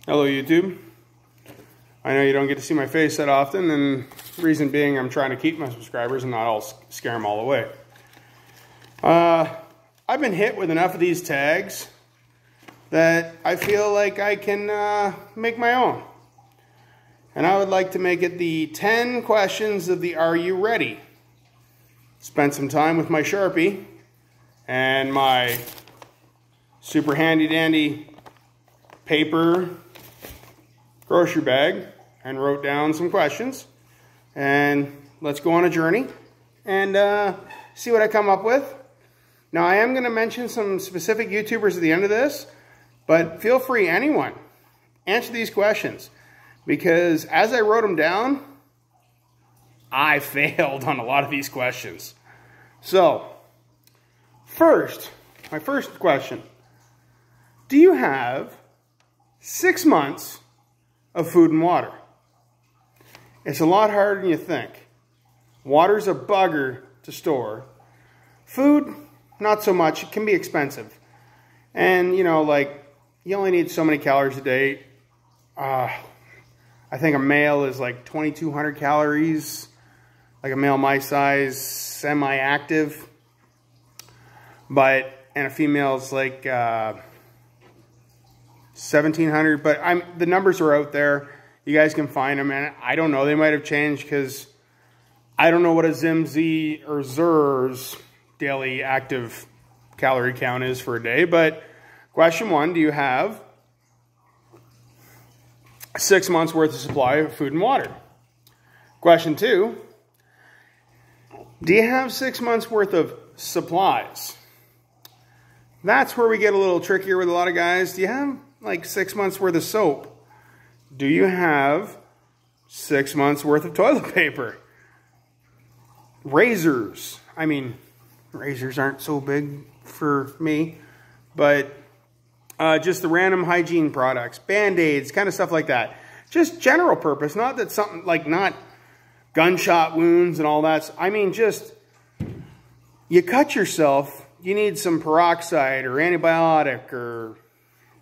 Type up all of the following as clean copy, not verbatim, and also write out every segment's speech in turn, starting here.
Hello YouTube. I know you don't get to see my face that often, and reason being I'm trying to keep my subscribers and not all scare them all away. I've been hit with enough of these tags that I feel like I can make my own. And I would like to make it the 10 questions of the Are You Ready? Spent some time with my Sharpie and my super handy dandy paper grocery bag and wrote down some questions, and let's go on a journey and see what I come up with. Now I am going to mention some specific YouTubers at the end of this, but feel free, anyone, answer these questions, because as I wrote them down, I failed on a lot of these questions. So my first question: do you have 6 months of food and water? It's a lot harder than you think. Water's a bugger to store. Food, not so much. It can be expensive. And, you know, like, you only need so many calories a day. I think a male is like 2,200 calories. Like a male my size, semi-active. And a female is like 1,700, but the numbers are out there. You guys can find them, and I don't know, they might have changed because I don't know what a ZimZ or Zer's daily active calorie count is for a day. But question 1, do you have 6 months worth of supply of food and water? Question 2, do you have 6 months worth of supplies? That's where we get a little trickier with a lot of guys. Do you have like 6 months worth of soap? Do you have 6 months worth of toilet paper? Razors. I mean, razors aren't so big for me, but just the random hygiene products, Band-Aids, kind of stuff like that. Just general purpose, not that something like, not gunshot wounds and all that. I mean, just, you cut yourself, you need some peroxide or antibiotic or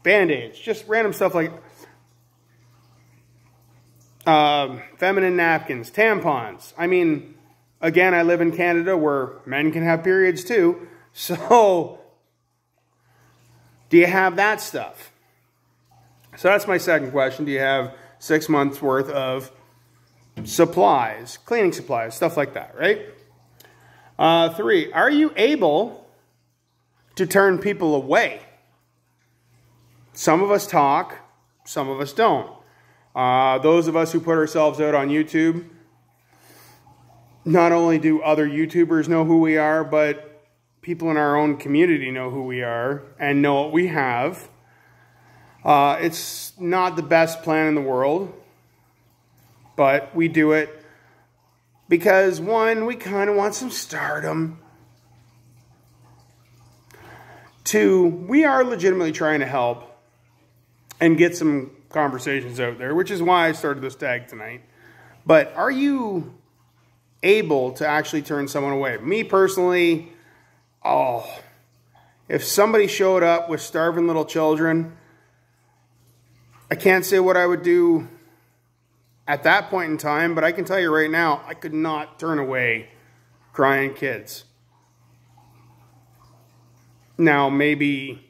Band-Aids, just random stuff like feminine napkins, tampons. I mean, again, I live in Canada where men can have periods too. So, do you have that stuff? So that's my second question. Do you have 6 months worth of supplies, cleaning supplies, stuff like that, right? 3, are you able to turn people away? Some of us talk, some of us don't. Those of us who put ourselves out on YouTube, not only do other YouTubers know who we are, but people in our own community know who we are and know what we have. It's not the best plan in the world, but we do it because, 1, we kind of want some stardom. 2, we are legitimately trying to help and get some conversations out there, which is why I started this tag tonight. But are you able to actually turn someone away? Me personally, if somebody showed up with starving little children, I can't say what I would do at that point in time, but I can tell you right now, I could not turn away crying kids. Now, maybe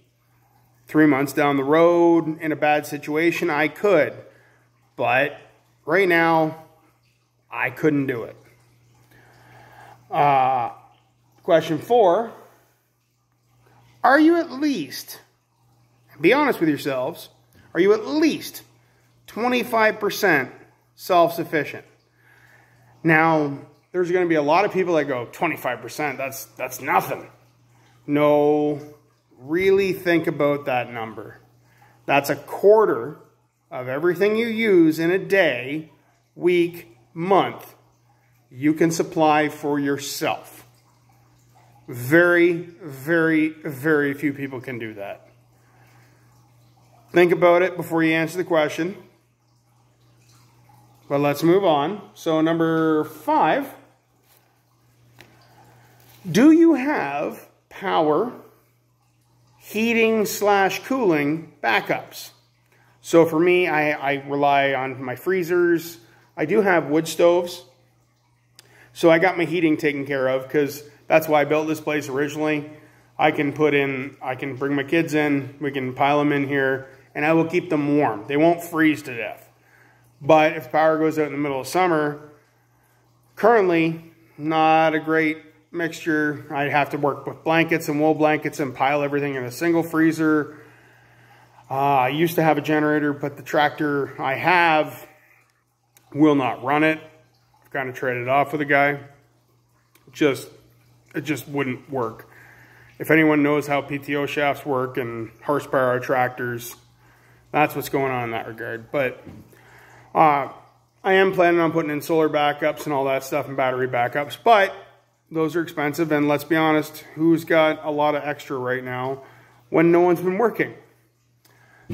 3 months down the road in a bad situation, I could. But right now, I couldn't do it. Question 4, are you at least, be honest with yourselves, are you at least 25% self-sufficient? Now, there's going to be a lot of people that go, 25%, that's nothing. No, really think about that number. That's a quarter of everything you use in a day, week, month. You can supply for yourself. Very, very, very few people can do that. Think about it before you answer the question. But let's move on. So number 5. Do you have power, heating / cooling backups? So for me, I rely on my freezers. I do have wood stoves. So I got my heating taken care of because that's why I built this place originally. I can bring my kids in, we can pile them in here, and I will keep them warm. They won't freeze to death. But if power goes out in the middle of summer, currently not a great mixture. I'd have to work with blankets and wool blankets and pile everything in a single freezer. I used to have a generator, but the tractor I have will not run it. I've kind of traded off with a guy. It just wouldn't work. If anyone knows how PTO shafts work and horsepower tractors, that's what's going on in that regard. But I am planning on putting in solar backups and all that stuff and battery backups, but those are expensive. And let's be honest, who's got a lot of extra right now when no one's been working?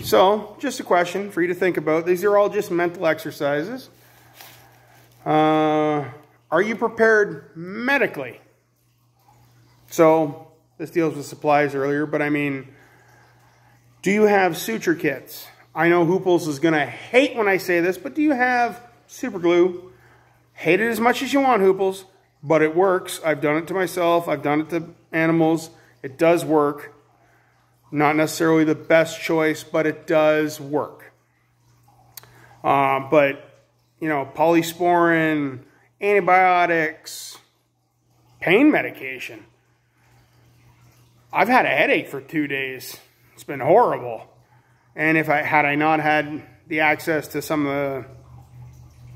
So just a question for you to think about. These are all just mental exercises. Are you prepared medically? So this deals with supplies earlier, but I mean, do you have suture kits? I know Hooples is going to hate when I say this, but do you have super glue? Hate it as much as you want, Hooples, but it works. I've done it to myself. I've done it to animals. It does work. Not necessarily the best choice, but it does work. But, you know, polysporin, antibiotics, pain medication. I've had a headache for 2 days. It's been horrible. And had I not had the access to some of the,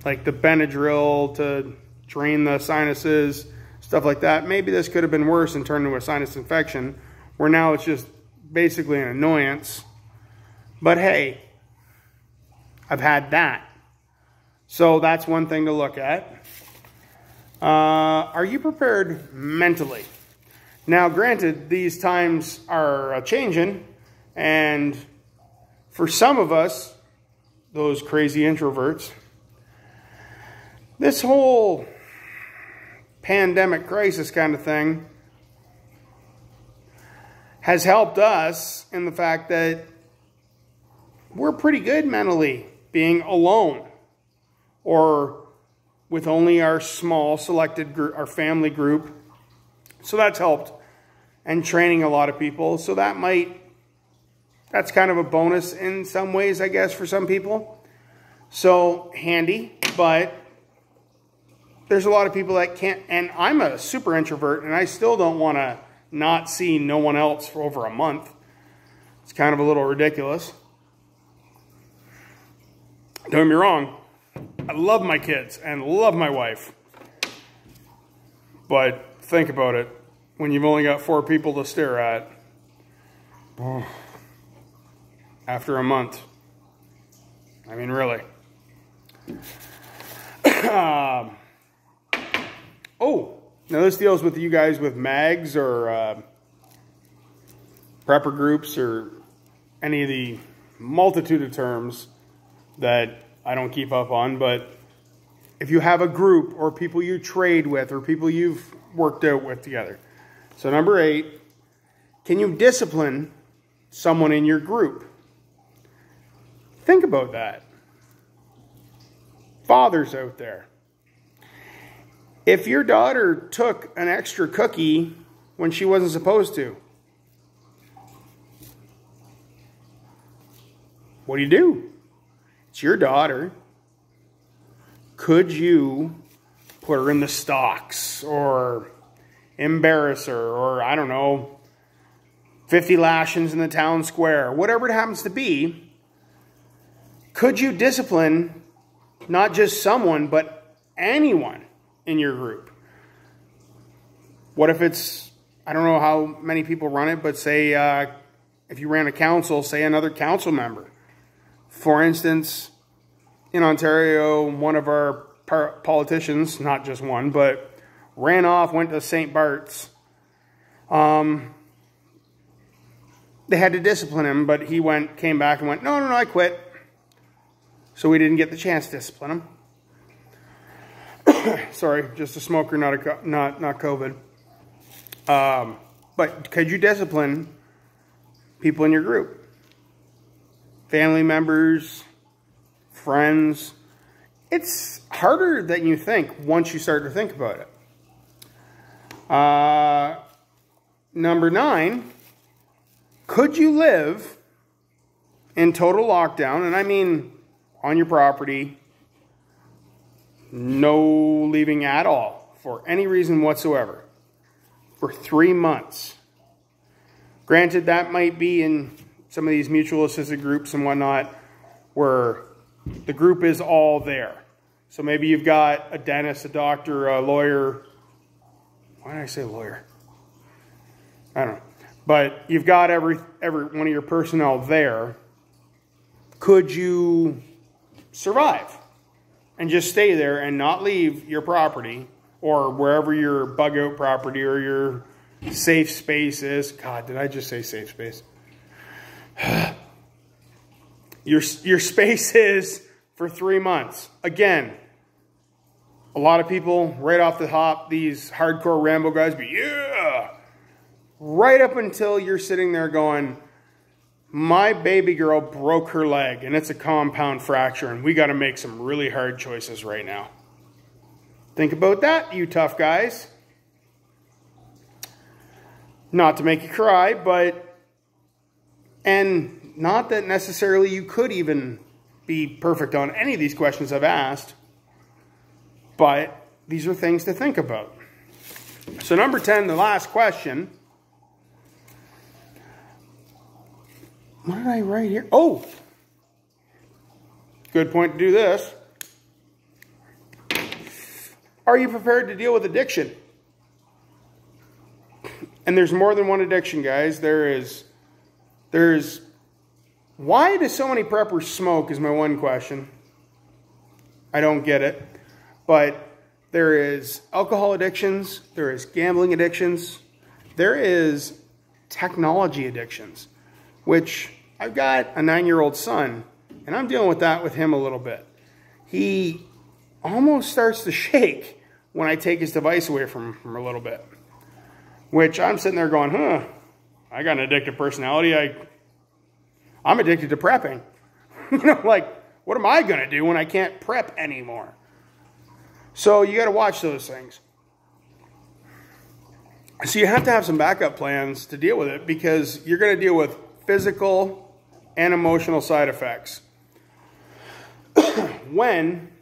like the Benadryl to drain the sinuses, stuff like that, maybe this could have been worse and turned into a sinus infection, where now it's just basically an annoyance. But hey, I've had that. So that's one thing to look at. Are you prepared mentally? Now, granted, these times are changing, and for some of us, those crazy introverts, this whole pandemic crisis kind of thing has helped us in the fact that we're pretty good mentally being alone or with only our small selected group, our family group. So that's helped, and training a lot of people. So that's kind of a bonus in some ways, I guess, for some people. So handy, but there's a lot of people that can't, and I'm a super introvert, and I still don't want to not see no one else for over a month. It's kind of a little ridiculous. Don't get me wrong, I love my kids and love my wife. But think about it, when you've only got 4 people to stare at, after a month. I mean, really. Oh, now this deals with you guys with mags or prepper groups or any of the multitude of terms that I don't keep up on, but if you have a group or people you trade with or people you've worked out with together. So number 8, can you discipline someone in your group? Think about that. Fathers out there. If your daughter took an extra cookie when she wasn't supposed to, what do? It's your daughter. Could you put her in the stocks or embarrass her or, I don't know, 50 lashings in the town square, whatever it happens to be? Could you discipline not just someone, but anyone in your group? What if it's, I don't know how many people run it, but say if you ran a council, say another council member. For instance, in Ontario, one of our politicians, not just one, but ran off, went to St. Bart's. They had to discipline him, but he came back and went, no, I quit. So we didn't get the chance to discipline him. Sorry, just a smoker, not COVID. But could you discipline people in your group? family members, friends. It's harder than you think once you start to think about it. Number 9, could you live in total lockdown? And I mean on your property, no leaving at all for any reason whatsoever for 3 months. Granted, that might be in some of these mutual assisted groups and whatnot where the group is all there. So maybe you've got a dentist, a doctor, a lawyer. Why did I say lawyer? I don't know. But you've got every one of your personnel there. Could you survive and just stay there and not leave your property or wherever your bug out property or your safe space is? God, did I just say safe space? Your space is for 3 months. Again, a lot of people right off the hop, these hardcore Rambo guys, but yeah, right up until you're sitting there going, my baby girl broke her leg and it's a compound fracture and we got to make some really hard choices right now. Think about that, you tough guys. Not to make you cry, but, and not that necessarily you could even be perfect on any of these questions I've asked, but these are things to think about. So number 10, the last question. What did I write here? Oh, good point to do this. Are you prepared to deal with addiction? And there's more than one addiction, guys. There's, why do so many preppers smoke is my one question. I don't get it. But there is alcohol addictions, there is gambling addictions, there is technology addictions, which I've got a 9-year-old son, and I'm dealing with that with him a little bit. He almost starts to shake when I take his device away from him a little bit, which I'm sitting there going, I got an addictive personality. I'm addicted to prepping. You know, like, what am I going to do when I can't prep anymore? So you got to watch those things. So you have to have some backup plans to deal with it because you're going to deal with physical and emotional side effects when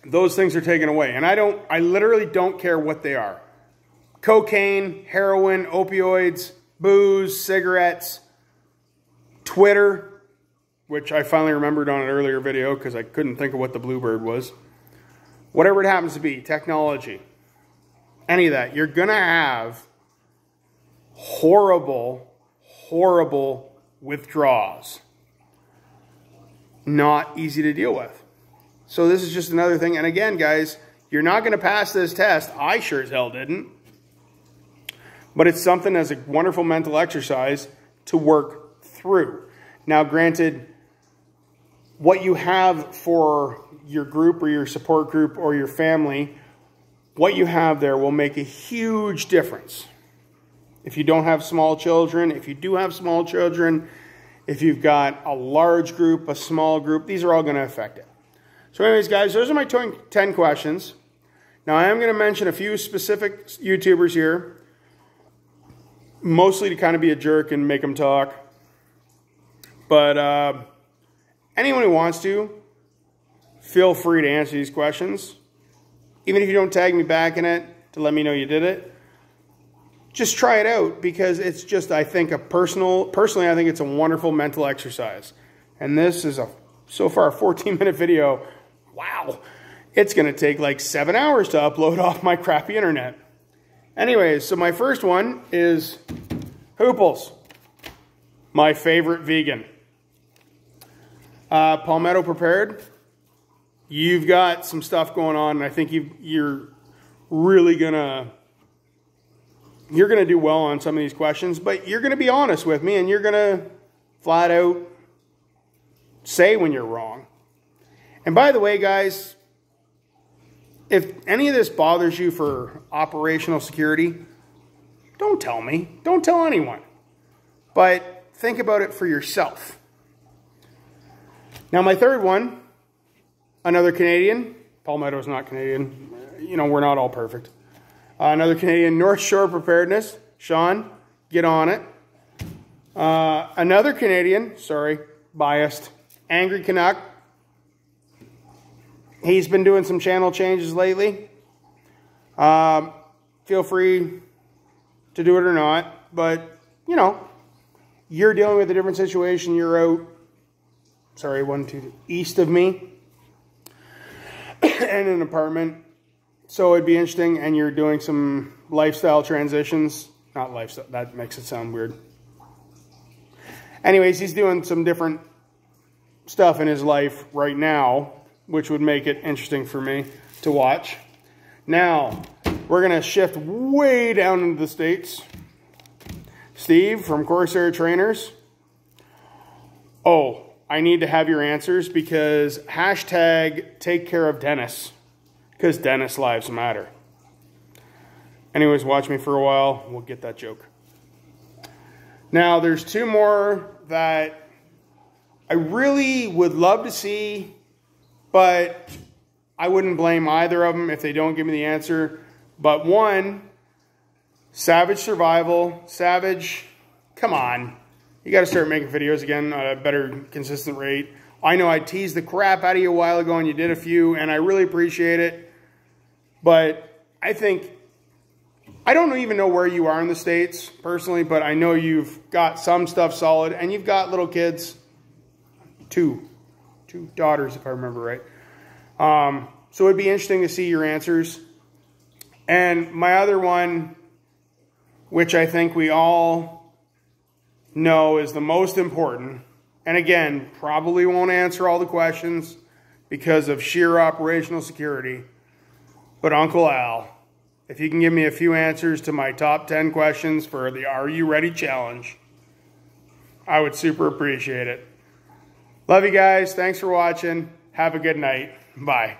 those things are taken away. And I literally don't care what they are. Cocaine, heroin, opioids, booze, cigarettes, Twitter, which I finally remembered on an earlier video because I couldn't think of what the bluebird was. Whatever it happens to be, technology, any of that, you're going to have horrible, horrible withdrawals. Not easy to deal with. So this is just another thing. And again, guys, you're not going to pass this test. I sure as hell didn't. But it's something as a wonderful mental exercise to work through. Now, granted, what you have for your group or your support group or your family, what you have there will make a huge difference. If you don't have small children, if you do have small children, if you've got a large group, a small group, these are all going to affect it. So anyways, guys, those are my 10 questions. Now, I am going to mention a few specific YouTubers here, mostly to kind of be a jerk and make them talk. But anyone who wants to, feel free to answer these questions. Even if you don't tag me back in it to let me know you did it, just try it out because it's just, I think, personally, I think it's a wonderful mental exercise. And this is so far a 14-minute video. Wow. It's going to take like 7 hours to upload off my crappy internet. Anyways, so my first one is Hooples, my favorite vegan. Palmetto Prepared. You've got some stuff going on, and I think you're really gonna do well on some of these questions, but you're gonna be honest with me, and you're gonna flat out say when you're wrong. And by the way, guys, if any of this bothers you for operational security, don't tell me. Don't tell anyone. But think about it for yourself. Now my third one, another Canadian. Palmetto's not Canadian. You know, we're not all perfect. Another Canadian, North Shore Preparedness. Sean, get on it. Another Canadian, sorry, biased, Angry Canuck. He's been doing some channel changes lately. Feel free to do it or not, but, you know, you're dealing with a different situation. You're out, sorry, east of me in an apartment. So it'd be interesting, and you're doing some lifestyle transitions. Not lifestyle, that makes it sound weird. Anyways, he's doing some different stuff in his life right now, which would make it interesting for me to watch. Now, we're going to shift way down into the States. Steve from Corsair Trainers. Oh, I need to have your answers because hashtag take care of Dennis. Because Dennis lives matter. Anyways, watch me for a while. We'll get that joke. Now, there's two more that I really would love to see, but I wouldn't blame either of them if they don't give me the answer. But one, Savage Survival. Savage, come on. You got to start making videos again at a better, consistent rate. I know I teased the crap out of you a while ago and you did a few, and I really appreciate it. But I think, I don't even know where you are in the States personally, but I know you've got some stuff solid, and you've got little kids. Two daughters, if I remember right. So it'd be interesting to see your answers. And my other one, which I think we all know is the most important, and again, probably won't answer all the questions because of sheer operational security, but Uncle Al, if you can give me a few answers to my top 10 questions for the Are You Ready Challenge, I would super appreciate it. Love you guys. Thanks for watching. Have a good night. Bye.